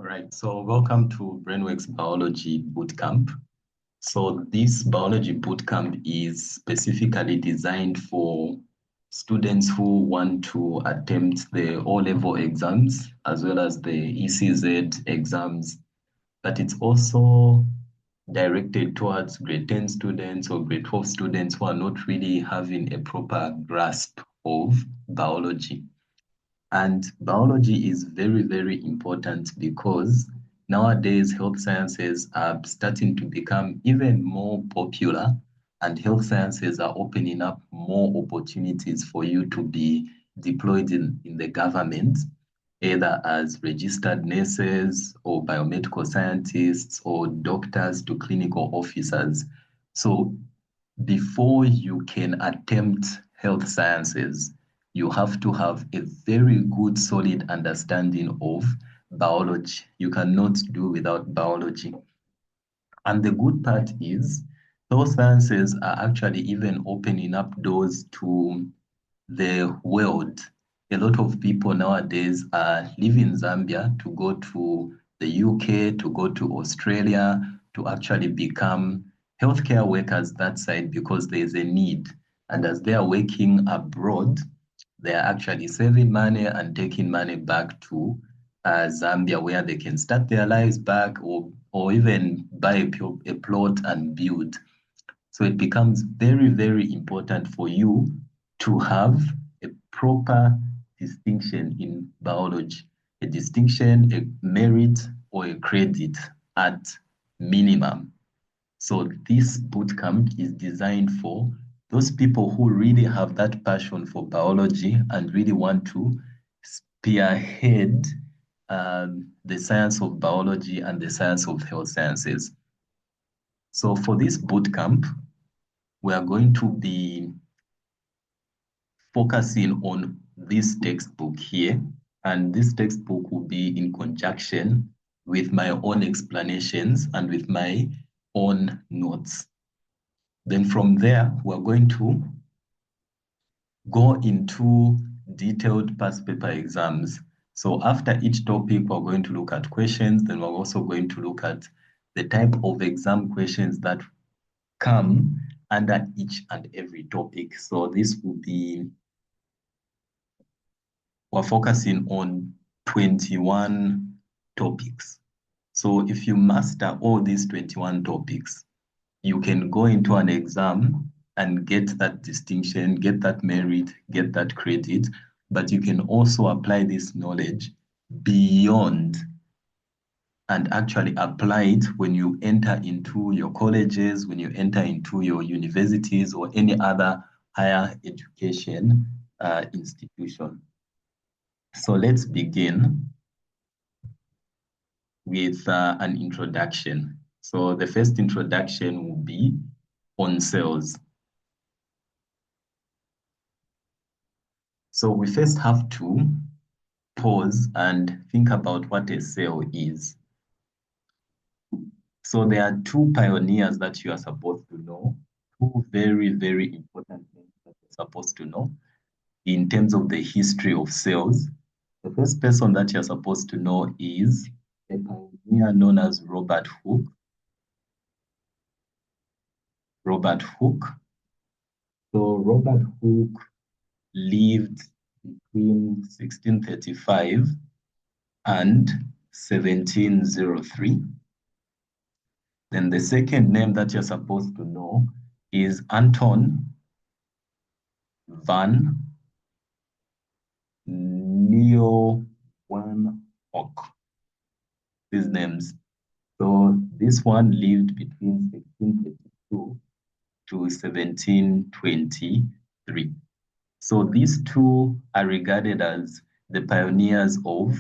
All right, so welcome to Brainworx Biology Bootcamp. So this biology bootcamp is specifically designed for students who want to attempt the O-level exams as well as the ECZ exams, but it's also directed towards grade 10 students or grade 12 students who are not really having a proper grasp of biology. And biology is very, very important because nowadays health sciences are starting to become even more popular, and health sciences are opening up more opportunities for you to be deployed in the government, either as registered nurses or biomedical scientists or doctors to clinical officers. So before you can attempt health sciences, you have to have a very good, solid understanding of biology. You cannot do without biology. And the good part is, those sciences are actually even opening up doors to the world. A lot of people nowadays are leaving Zambia to go to the UK, to go to Australia, to actually become healthcare workers that side because there is a need. And as they are working abroad, they are actually saving money and taking money back to Zambia, where they can start their lives back or even buy a plot and build. So it becomes very, very important for you to have a proper distinction in biology, a distinction, a merit, or a credit at minimum. So this bootcamp is designed for those people who really have that passion for biology and really want to spearhead the science of biology and the science of health sciences. So for this bootcamp, we are going to be focusing on this textbook here, and this textbook will be in conjunction with my own explanations and with my own notes. Then from there, we're going to go into detailed past paper exams. So after each topic, we're going to look at questions. Then we're also going to look at the type of exam questions that come under each and every topic. So this will be, we're focusing on 21 topics. So if you master all these 21 topics, you can go into an exam and get that distinction, get that merit, get that credit, but you can also apply this knowledge beyond and actually apply it when you enter into your colleges, when you enter into your universities or any other higher education institution. So let's begin with an introduction. So the first introduction will be on cells. So we first have to pause and think about what a cell is. So there are two pioneers that you are supposed to know, two very, very important things that you're supposed to know in terms of the history of cells. The first person that you're supposed to know is a pioneer known as Robert Hooke. Robert Hooke. So Robert Hooke lived between 1635 and 1703. Then the second name that you're supposed to know is Anton van Leeuwenhoek. These names. So this one lived between 1632 to 1723. So these two are regarded as the pioneers of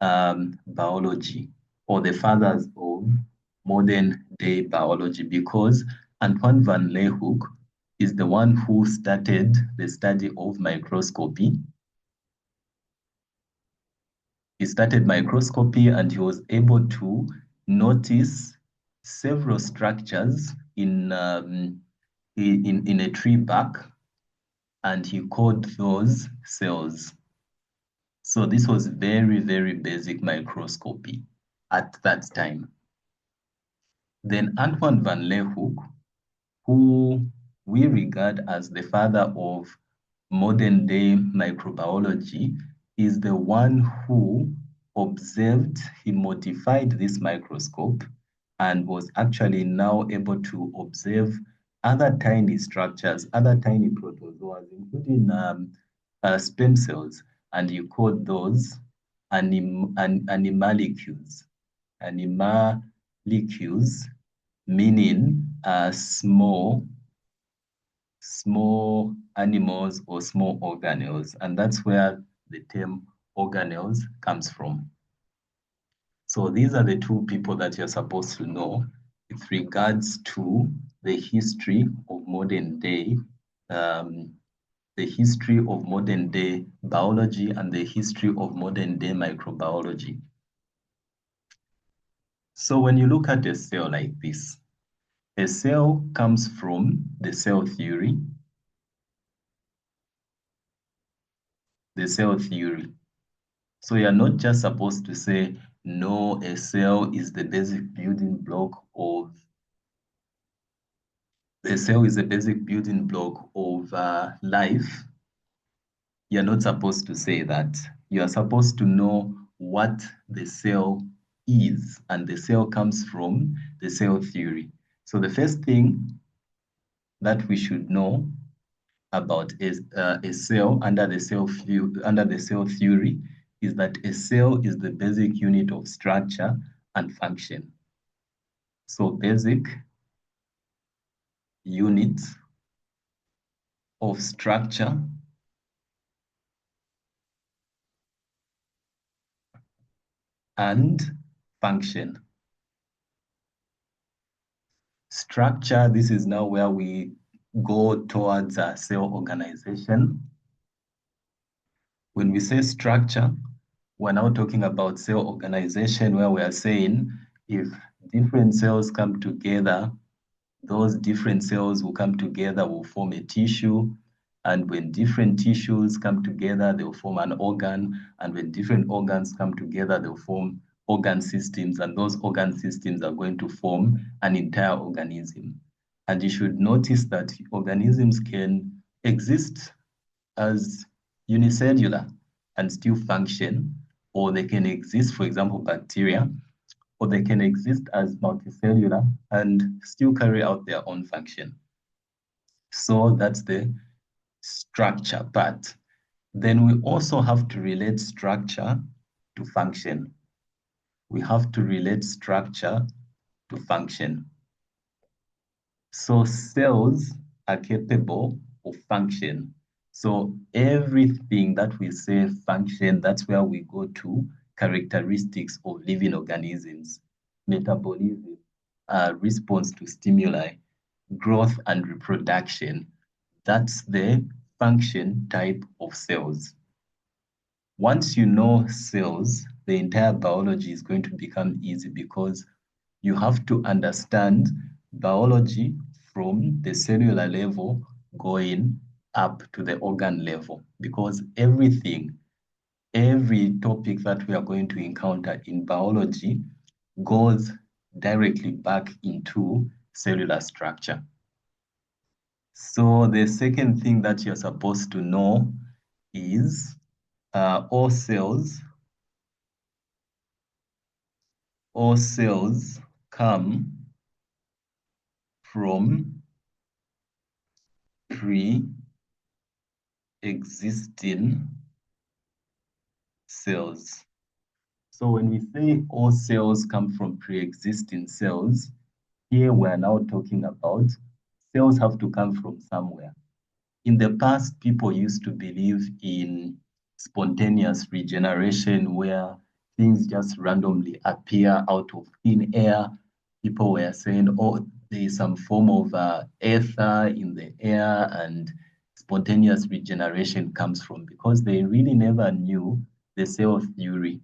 biology, or the fathers of modern day biology, because Antoine van Leeuwenhoek is the one who started the study of microscopy. He started microscopy and he was able to notice several structures in a tree bark, and he called those cells. So this was very, very basic microscopy. at that time. Then Antoine van Leeuwenhoek, who we regard as the father of modern day microbiology, is the one who observed, he modified this microscope and was actually now able to observe other tiny structures, other tiny protozoas, including sperm cells, and you called those animalcules. Animalcules, meaning small animals or small organelles, and that's where the term organelles comes from. So these are the two people that you're supposed to know with regards to the history of modern day, biology and the history of modern day microbiology. So when you look at a cell like this, a cell comes from the cell theory. So you're not just supposed to say, no, a cell is the basic building block of life. You're not supposed to say that. You are supposed to know what the cell is, and the cell comes from the cell theory. So the first thing that we should know about a cell under the cell theory is that a cell is the basic unit of structure and function. So basic unit of structure and function. Structure, this is now where we go towards cell organization. When we say structure, we're now talking about cell organization, where we are saying if different cells come together, those different cells will come together, will form a tissue. And when different tissues come together, they'll form an organ. And when different organs come together, they'll form organ systems. And those organ systems are going to form an entire organism. And you should notice that organisms can exist as unicellular and still function, or they can exist, for example, bacteria, or they can exist as multicellular and still carry out their own function. So that's the structure part. Then we also have to relate structure to function. We have to relate structure to function. So cells are capable of function. So everything that we say function, that's where we go to characteristics of living organisms: metabolism, response to stimuli, growth and reproduction. That's the function type of cells. Once you know cells, the entire biology is going to become easy, because you have to understand biology from the cellular level going up to the organ level, because every topic that we are going to encounter in biology goes directly back into cellular structure. So the second thing that you're supposed to know is all cells come from pre-existing cells. So when we say all cells come from pre-existing cells, here we're now talking about cells have to come from somewhere. In the past, people used to believe in spontaneous regeneration, where things just randomly appear out of thin air. People were saying, oh, there is some form of ether in the air, and spontaneous regeneration comes from, because they really never knew the cell theory.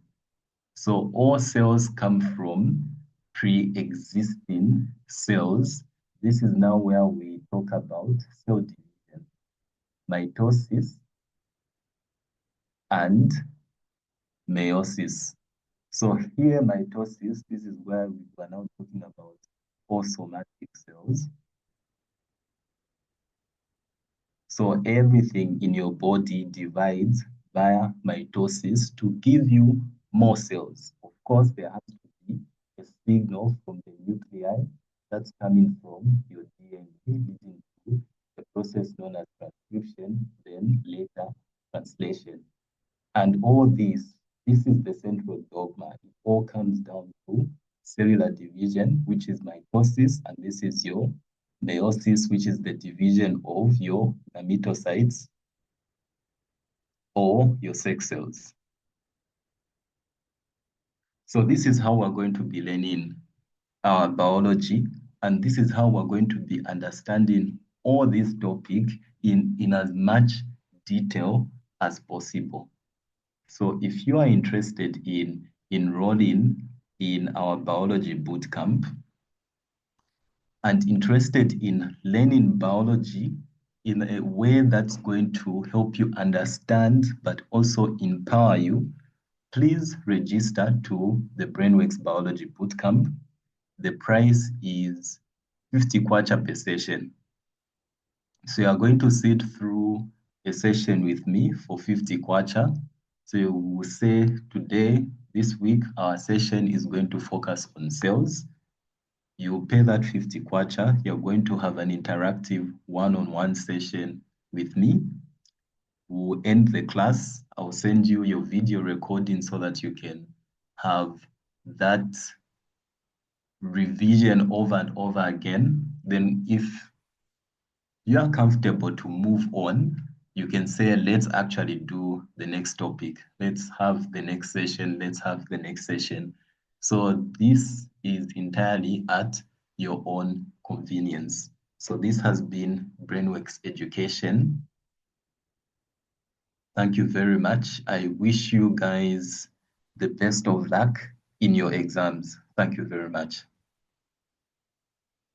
So all cells come from pre-existing cells. This is now where we talk about cell division, mitosis and meiosis. So here, mitosis, this is where we are now talking about all somatic cells. So everything in your body divides via mitosis to give you more cells. Of course, there has to be a signal from the nuclei that's coming from your DNA, leading to the process known as transcription, then later translation. And all this is the central dogma. It all comes down to cellular division, which is mitosis, and this is your meiosis, which is the division of your gametocytes or your sex cells. So this is how we're going to be learning our biology, and this is how we're going to be understanding all this topic in as much detail as possible. So if you are interested in enrolling in our biology bootcamp and interested in learning biology in a way that's going to help you understand but also empower you, please register to the Brainworx Biology Bootcamp. The price is 50 kwacha per session. So you are going to sit through a session with me for 50 kwacha. So you will say today, this week, our session is going to focus on cells. You pay that 50 kwacha. You're going to have an interactive one-on-one session with me. We'll end the class. I'll send you your video recording so that you can have that revision over and over again. Then if you are comfortable to move on, you can say, let's actually do the next topic. Let's have the next session. Let's have the next session. So this is entirely at your own convenience. So this has been Brainworx Education. Thank you very much. I wish you guys the best of luck in your exams. Thank you very much.